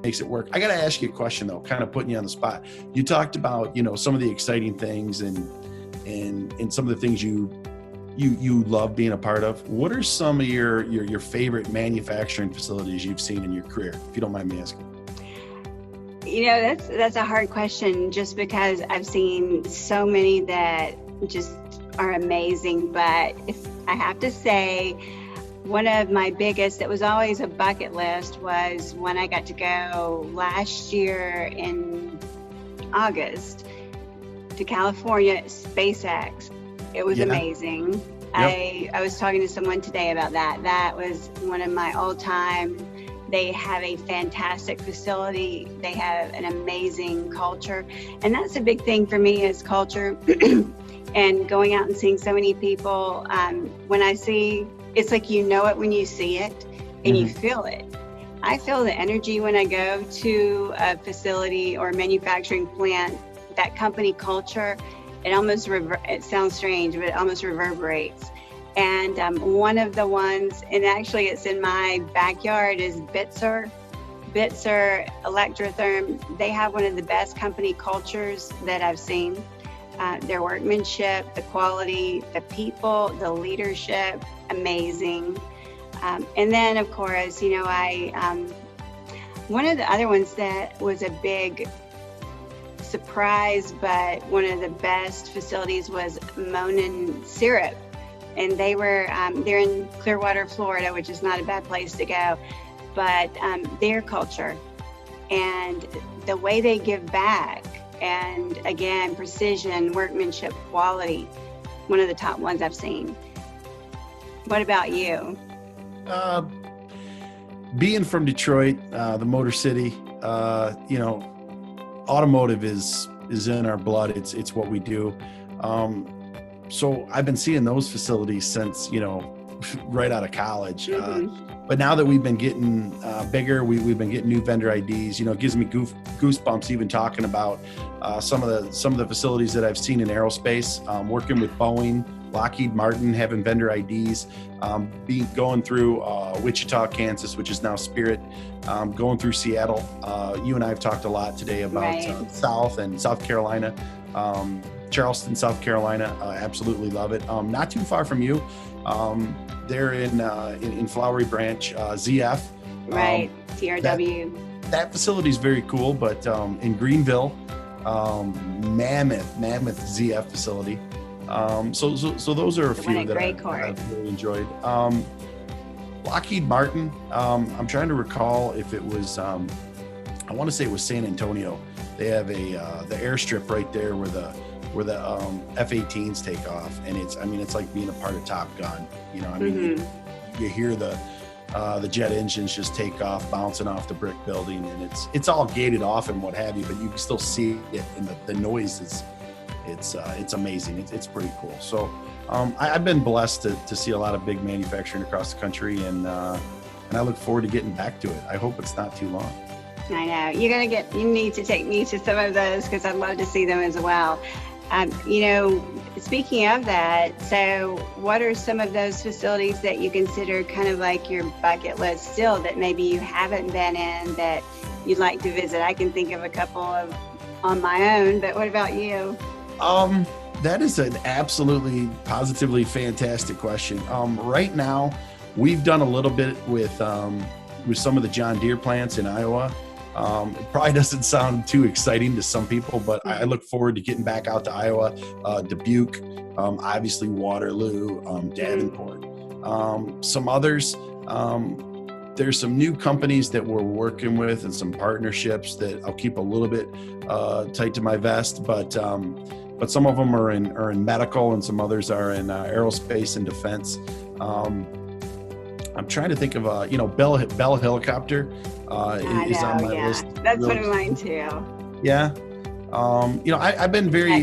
makes it work. I got to ask you a question though, kind of putting you on the spot. You talked about, some of the exciting things and some of the things you love being a part of. What are some of your favorite manufacturing facilities you've seen in your career, if you don't mind me asking? That's a hard question, just because I've seen so many that just are amazing. But if I have to say, one of my biggest, that was always a bucket list, was when I got to go last year in August to California, SpaceX. It was amazing. Yep. I was talking to someone today about that. That was one of my all-time. They have a fantastic facility. They have an amazing culture. And that's a big thing for me, is culture. And going out and seeing so many people, when I see, it's like it when you see it and you feel it. I feel the energy when I go to a facility or a manufacturing plant, that company culture. It almost, it sounds strange, but it almost reverberates. And one of the ones, and actually it's in my backyard, is Bitzer Electrotherm. They have one of the best company cultures that I've seen. Their workmanship, the quality, the people, the leadership, amazing. And then of course, one of the other ones that was a big surprise, but one of the best facilities, was Monin Syrup. And they're in Clearwater, Florida, which is not a bad place to go, but their culture and the way they give back, and again, precision, workmanship, quality, one of the top ones I've seen. What about you? Being from Detroit, the Motor City, automotive is in our blood. It's what we do. So I've been seeing those facilities since, right out of college. But now that we've been getting bigger, we've been getting new vendor IDs. It gives me goosebumps even talking about some of the facilities that I've seen in aerospace. Working with Boeing, Lockheed Martin, having vendor IDs. Going through Wichita, Kansas, which is now Spirit. Going through Seattle. You and I have talked a lot today about South and South Carolina. Charleston, South Carolina, absolutely love it. Not too far from you. They're in Flowery Branch, ZF. Right, TRW. That facility is very cool, but in Greenville, mammoth ZF facility. So those are a few that I've really enjoyed. Lockheed Martin, I'm trying to recall if it was, I want to say it was San Antonio. They have the airstrip right there where the F-18s take off, and it's like being a part of Top Gun. You hear the jet engines just take off, bouncing off the brick building, and it's all gated off and what have you, but you can still see it, and the noise is it's amazing. It's pretty cool. So I've been blessed to see a lot of big manufacturing across the country, and I look forward to getting back to it. I hope it's not too long. I know you need to take me to some of those, because I'd love to see them as well. Speaking of that, so what are some of those facilities that you consider kind of like your bucket list still, that maybe you haven't been in that you'd like to visit? I can think of a couple on my own, but what about you? That is an absolutely positively fantastic question. Right now, we've done a little bit with some of the John Deere plants in Iowa. It probably doesn't sound too exciting to some people, but I look forward to getting back out to Iowa, Dubuque, obviously Waterloo, Davenport. Some others, there's some new companies that we're working with and some partnerships that I'll keep a little bit tight to my vest, but some of them are in medical, and some others are in aerospace and defense. I'm trying to think of Bell Helicopter is on my list. That's one of mine too. Yeah. I've been very